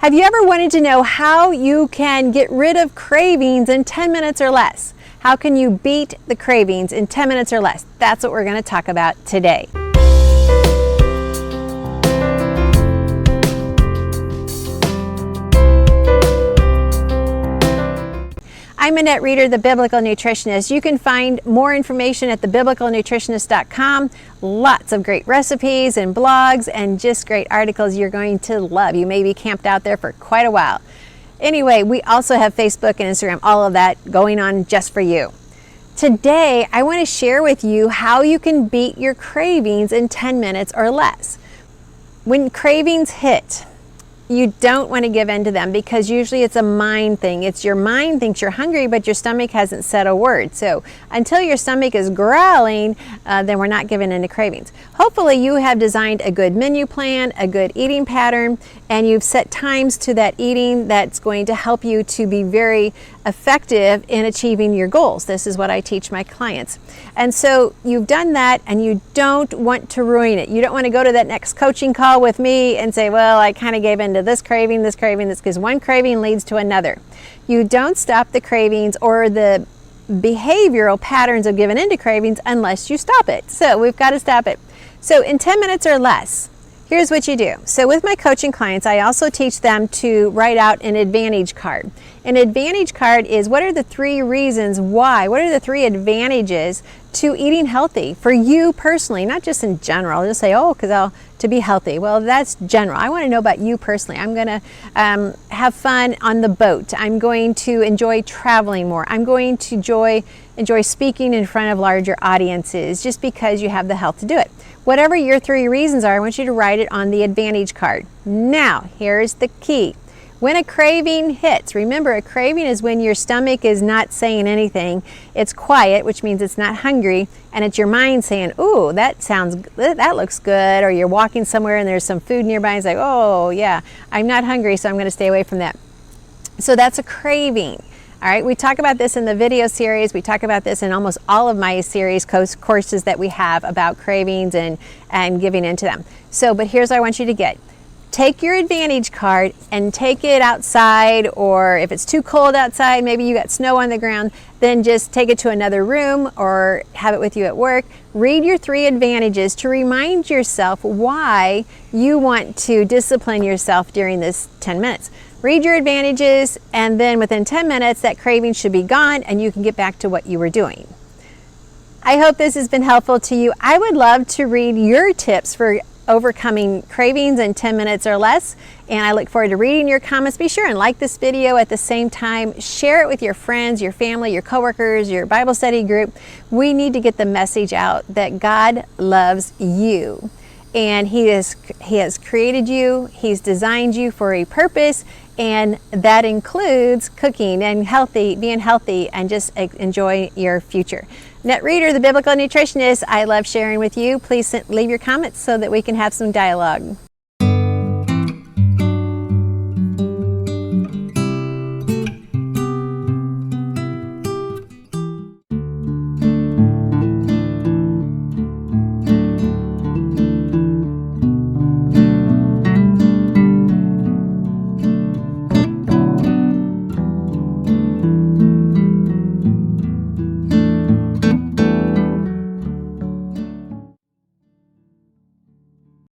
Have you ever wanted to know how you can get rid of cravings in 10 minutes or less? How can you beat the cravings in 10 minutes or less? That's what we're going to talk about today. I'm Annette Reeder, the Biblical Nutritionist. You can find more information at thebiblicalnutritionist.com. Lots of great recipes and blogs and just great articles you're going to love. You may be camped out there for quite a while. Anyway, we also have Facebook and Instagram, all of that going on just for you. Today, I want to share with you how you can beat your cravings in 10 minutes or less. When cravings hit, you don't want to give in to them because usually it's a mind thing. It's your mind thinks you're hungry, but your stomach hasn't said a word. So until your stomach is growling, then we're not giving in to cravings. Hopefully you have designed a good menu plan, a good eating pattern, and you've set times to that eating that's going to help you to be very effective in achieving your goals. This is what I teach my clients. And so you've done that and you don't want to ruin it. You don't want to go to that next coaching call with me and say, well, I kind of gave in to this craving, because one craving leads to another. You don't stop the cravings or the behavioral patterns of giving in to cravings unless you stop it. So we've got to stop it. So in 10 minutes or less, here's what you do. So with my coaching clients, I also teach them to write out an advantage card. An advantage card is what are the 3 reasons why, what are the 3 advantages to eating healthy for you personally, not just in general. Just say, oh, to be healthy. Well, that's general. I want to know about you personally. I'm going to have fun on the boat. I'm going to enjoy traveling more. I'm going to enjoy speaking in front of larger audiences just because you have the health to do it. Whatever your 3 reasons are, I want you to write it on the advantage card. Now, here's the key. When a craving hits, remember a craving is when your stomach is not saying anything. It's quiet, which means it's not hungry, and it's your mind saying, ooh, that looks good, or you're walking somewhere and there's some food nearby and it's like, oh yeah, I'm not hungry, so I'm going to stay away from that. So that's a craving. All right, we talk about this in the video series. We talk about this in almost all of my series courses that we have about cravings and giving into them. So, but here's what I want you to get. Take your advantage card and take it outside, or if it's too cold outside, maybe you got snow on the ground, then just take it to another room or have it with you at work. Read your 3 advantages to remind yourself why you want to discipline yourself during this 10 minutes. Read your advantages, and then within 10 minutes, that craving should be gone and you can get back to what you were doing. I hope this has been helpful to you. I would love to read your tips for overcoming cravings in 10 minutes or less, and I look forward to reading your comments. Be sure and like this video at the same time. Share it with your friends, your family, your coworkers, your Bible study group. We need to get the message out that God loves you, and He has created you. He's designed you for a purpose, and that includes cooking and being healthy, and just enjoy your future. Annette Reeder, the Biblical Nutritionist, I love sharing with you. Please leave your comments so that we can have some dialogue.